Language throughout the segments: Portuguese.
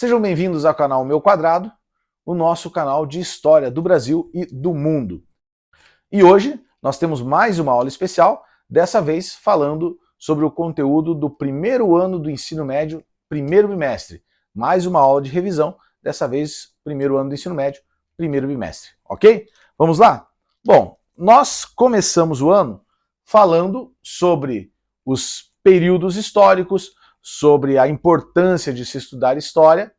Sejam bem-vindos ao canal Meu Quadrado, o nosso canal de história do Brasil e do mundo. E hoje nós temos mais uma aula especial, dessa vez falando sobre o conteúdo do primeiro ano do ensino médio, primeiro bimestre. Mais uma aula de revisão, dessa vez primeiro ano do ensino médio, primeiro bimestre, ok? Vamos lá? Bom, nós começamos o ano falando sobre os períodos históricos, sobre a importância de se estudar história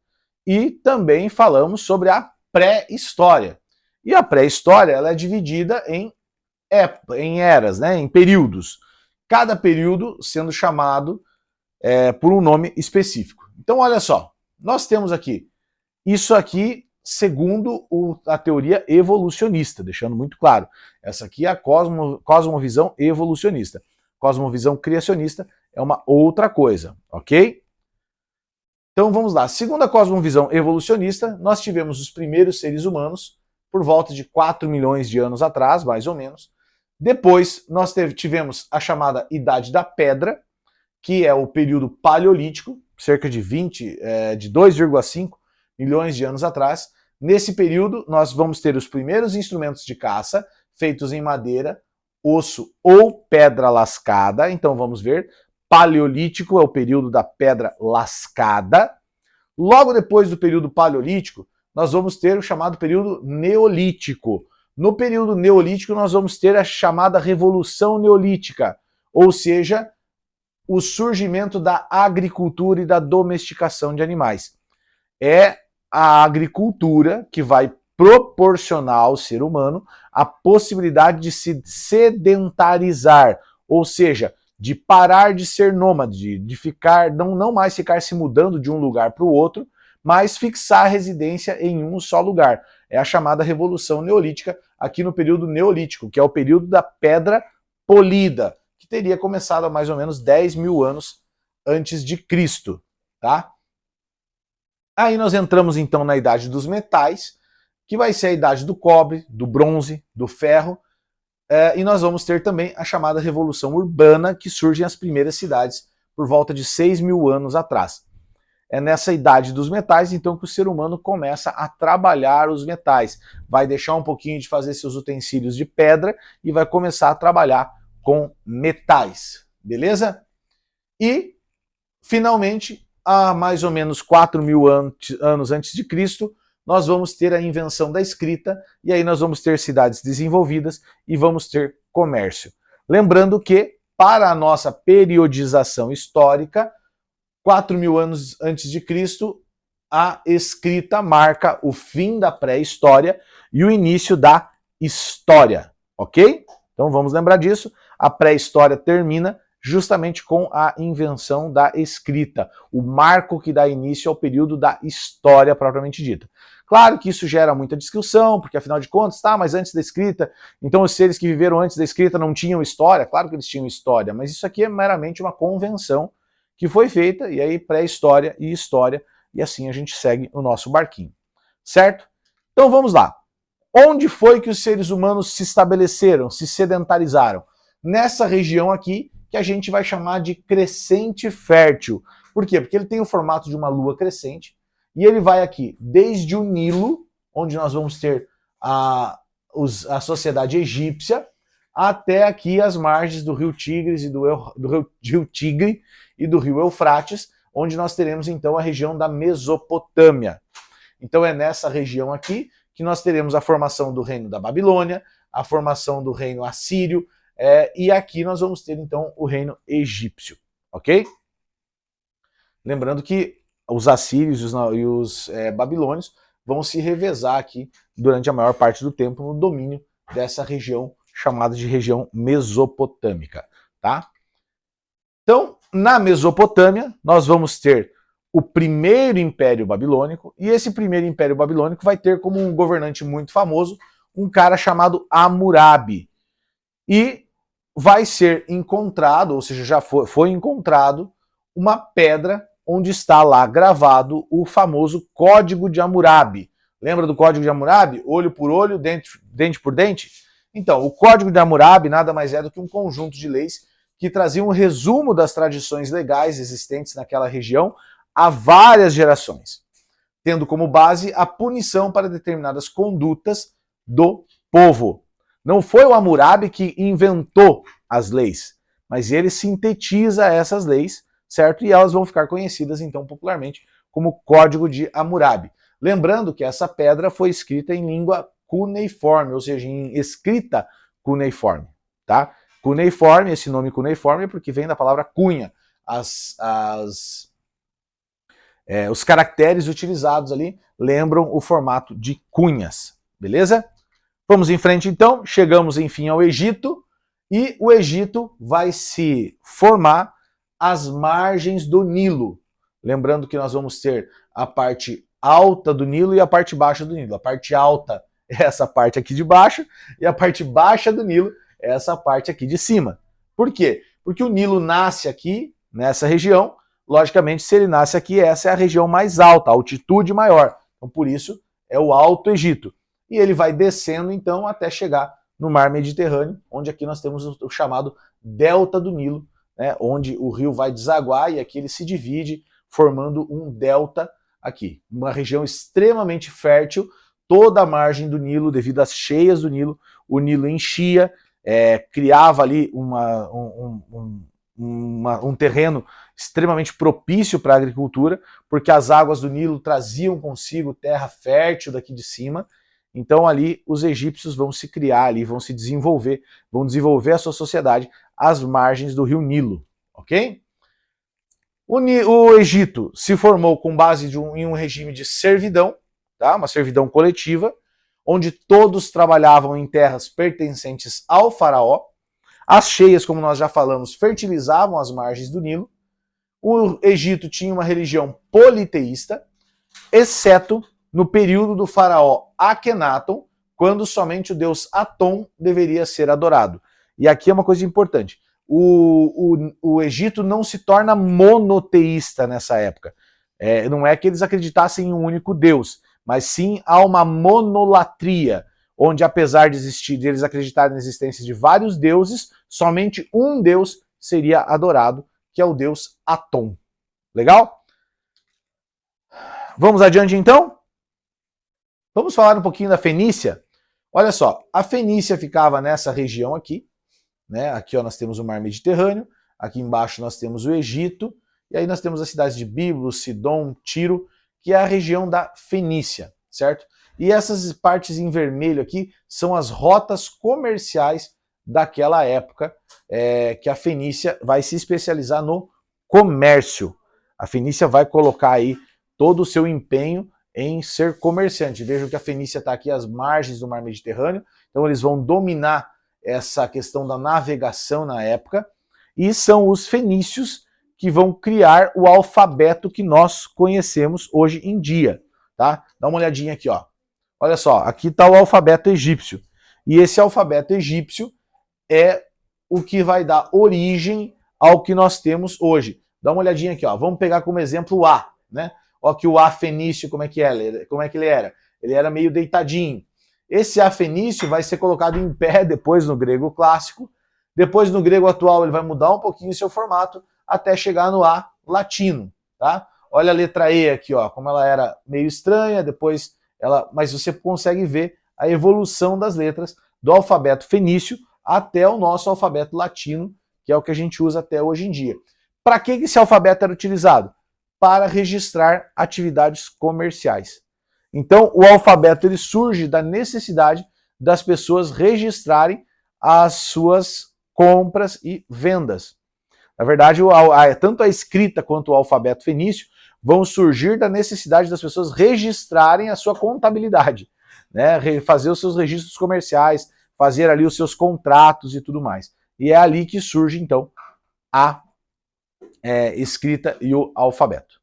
e também falamos sobre a pré-história. E a pré-história ela é dividida em eras, né, em períodos. Cada período sendo chamado por um nome específico. Então olha só, nós temos aqui, isso aqui segundo a teoria evolucionista, deixando muito claro. Essa aqui é a cosmovisão evolucionista. Cosmovisão criacionista é uma outra coisa, ok? Então vamos lá. Segundo a cosmovisão evolucionista, nós tivemos os primeiros seres humanos por volta de 4 milhões de anos atrás, mais ou menos. Depois nós tivemos a chamada Idade da Pedra, que é o período paleolítico, cerca de 2,5 milhões de anos atrás. Nesse período nós vamos ter os primeiros instrumentos de caça feitos em madeira, osso ou pedra lascada. Então vamos ver, paleolítico é o período da pedra lascada. Logo depois do período paleolítico, nós vamos ter o chamado período neolítico. No período neolítico nós vamos ter a chamada Revolução Neolítica, ou seja, o surgimento da agricultura e da domesticação de animais. É a agricultura que vai proporcionar ao ser humano a possibilidade de se sedentarizar, ou seja, de parar de ser nômade, de ficar, não mais ficar se mudando de um lugar para o outro, mas fixar a residência em um só lugar. É a chamada Revolução Neolítica, aqui no período Neolítico, que é o período da pedra polida, que teria começado há mais ou menos 10 mil anos antes de Cristo, tá? Aí nós entramos então na Idade dos Metais, que vai ser a idade do cobre, do bronze, do ferro, e nós vamos ter também a chamada Revolução Urbana, que surgem as primeiras cidades por volta de 6 mil anos atrás. É nessa idade dos metais, então, que o ser humano começa a trabalhar os metais. Vai deixar um pouquinho de fazer seus utensílios de pedra e vai começar a trabalhar com metais, beleza? E, finalmente, há mais ou menos 4 mil anos antes de Cristo, nós vamos ter a invenção da escrita, e aí nós vamos ter cidades desenvolvidas e vamos ter comércio. Lembrando que, para a nossa periodização histórica, 4 mil anos antes de Cristo, a escrita marca o fim da pré-história e o início da história, ok? Então vamos lembrar disso, a pré-história termina justamente com a invenção da escrita, o marco que dá início ao período da história propriamente dita. Claro que isso gera muita discussão, porque afinal de contas, mas antes da escrita, então os seres que viveram antes da escrita não tinham história? Claro que eles tinham história, mas isso aqui é meramente uma convenção que foi feita, e aí pré-história e história, e assim a gente segue o nosso barquinho, certo? Então vamos lá. Onde foi que os seres humanos se estabeleceram, se sedentarizaram? Nessa região aqui, que a gente vai chamar de crescente fértil. Por quê? Porque ele tem o formato de uma lua crescente, e ele vai aqui desde o Nilo, onde nós vamos ter a sociedade egípcia, até aqui as margens do rio Tigres e do rio Tigre e do rio Eufrates, onde nós teremos então a região da Mesopotâmia. Então é nessa região aqui que nós teremos a formação do reino da Babilônia, a formação do reino assírio, e aqui nós vamos ter então o reino egípcio, ok? Lembrando que os assírios e os babilônios vão se revezar aqui durante a maior parte do tempo no domínio dessa região chamada de região mesopotâmica, tá? Então, na Mesopotâmia, nós vamos ter o primeiro Império Babilônico, e esse primeiro Império Babilônico vai ter como um governante muito famoso um cara chamado Hammurabi. E vai ser encontrado, ou seja, já foi encontrado, uma pedra onde está lá gravado o famoso Código de Hammurabi. Lembra do Código de Hammurabi? Olho por olho, dente por dente? Então, o Código de Hammurabi nada mais é do que um conjunto de leis que traziam um resumo das tradições legais existentes naquela região há várias gerações. tendo como base a punição para determinadas condutas do povo. Não foi o Hammurabi que inventou as leis, mas ele sintetiza essas leis, certo? E elas vão ficar conhecidas, então, popularmente como Código de Hammurabi. Lembrando que essa pedra foi escrita em língua cuneiforme, ou seja, em escrita cuneiforme, tá? Cuneiforme, esse nome cuneiforme é porque vem da palavra cunha. Os caracteres utilizados ali lembram o formato de cunhas, beleza? Vamos em frente então, chegamos enfim ao Egito, e o Egito vai se formar às margens do Nilo. Lembrando que nós vamos ter a parte alta do Nilo e a parte baixa do Nilo. A parte alta é essa parte aqui de baixo, e a parte baixa do Nilo é essa parte aqui de cima. Por quê? Porque o Nilo nasce aqui, nessa região. Logicamente, se ele nasce aqui, essa é a região mais alta, a altitude maior. Então, por isso, é o Alto Egito. E ele vai descendo, então, até chegar no Mar Mediterrâneo, onde aqui nós temos o chamado Delta do Nilo, né, onde o rio vai desaguar e aqui ele se divide, formando um delta aqui. Uma região extremamente fértil, toda a margem do Nilo, devido às cheias do Nilo, o Nilo enchia, criava ali um terreno extremamente propício para a agricultura, porque as águas do Nilo traziam consigo terra fértil daqui de cima. Então ali os egípcios vão se criar ali, vão se desenvolver, vão desenvolver a sua sociedade às margens do rio Nilo, ok? O Egito se formou com base em um regime de servidão, tá? Uma servidão coletiva, onde todos trabalhavam em terras pertencentes ao faraó. As cheias, como nós já falamos, fertilizavam as margens do Nilo. O Egito tinha uma religião politeísta, exceto no período do faraó Akhenaton, quando somente o deus Aton deveria ser adorado. E aqui é uma coisa importante. O Egito não se torna monoteísta nessa época. Não é que eles acreditassem em um único deus, mas sim há uma monolatria, onde apesar de eles acreditarem na existência de vários deuses, somente um deus seria adorado, que é o deus Aton. Legal? Vamos adiante então? Vamos falar um pouquinho da Fenícia? Olha só, a Fenícia ficava nessa região aqui, né? Aqui ó, nós temos o Mar Mediterrâneo, aqui embaixo nós temos o Egito, e aí nós temos as cidades de Biblos, Sidom, Tiro, que é a região da Fenícia, certo? E essas partes em vermelho aqui são as rotas comerciais daquela época, que a Fenícia vai se especializar no comércio. A Fenícia vai colocar aí todo o seu empenho em ser comerciante. Vejam que a Fenícia está aqui às margens do Mar Mediterrâneo, então eles vão dominar essa questão da navegação na época, e são os fenícios que vão criar o alfabeto que nós conhecemos hoje em dia, tá? Dá uma olhadinha aqui, ó. Olha só, aqui está o alfabeto egípcio, e esse alfabeto egípcio é o que vai dar origem ao que nós temos hoje. Dá uma olhadinha aqui, ó. Vamos pegar como exemplo o A, né? Ó que o A fenício, como é que ele era? Ele era meio deitadinho. Esse A fenício vai ser colocado em pé depois no grego clássico. Depois no grego atual ele vai mudar um pouquinho seu formato até chegar no A latino, tá? Olha a letra E aqui, ó, como ela era meio estranha, depois mas você consegue ver a evolução das letras do alfabeto fenício até o nosso alfabeto latino, que é o que a gente usa até hoje em dia. Para que esse alfabeto era utilizado? Para registrar atividades comerciais. Então, o alfabeto ele surge da necessidade das pessoas registrarem as suas compras e vendas. Na verdade, tanto a escrita quanto o alfabeto fenício vão surgir da necessidade das pessoas registrarem a sua contabilidade, né? Fazer os seus registros comerciais, fazer ali os seus contratos e tudo mais. E é ali que surge, então, a escrita e o alfabeto.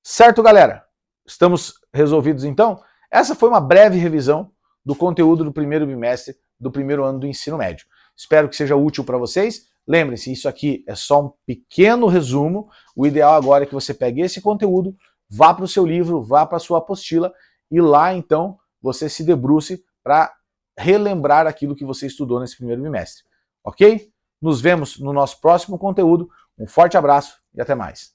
Certo, galera? Estamos resolvidos, então? Essa foi uma breve revisão do conteúdo do primeiro bimestre do primeiro ano do ensino médio. Espero que seja útil para vocês. Lembrem-se, isso aqui é só um pequeno resumo. O ideal agora é que você pegue esse conteúdo, vá para o seu livro, vá para a sua apostila e lá, então, você se debruce para relembrar aquilo que você estudou nesse primeiro bimestre. Ok? Nos vemos no nosso próximo conteúdo. Um forte abraço e até mais.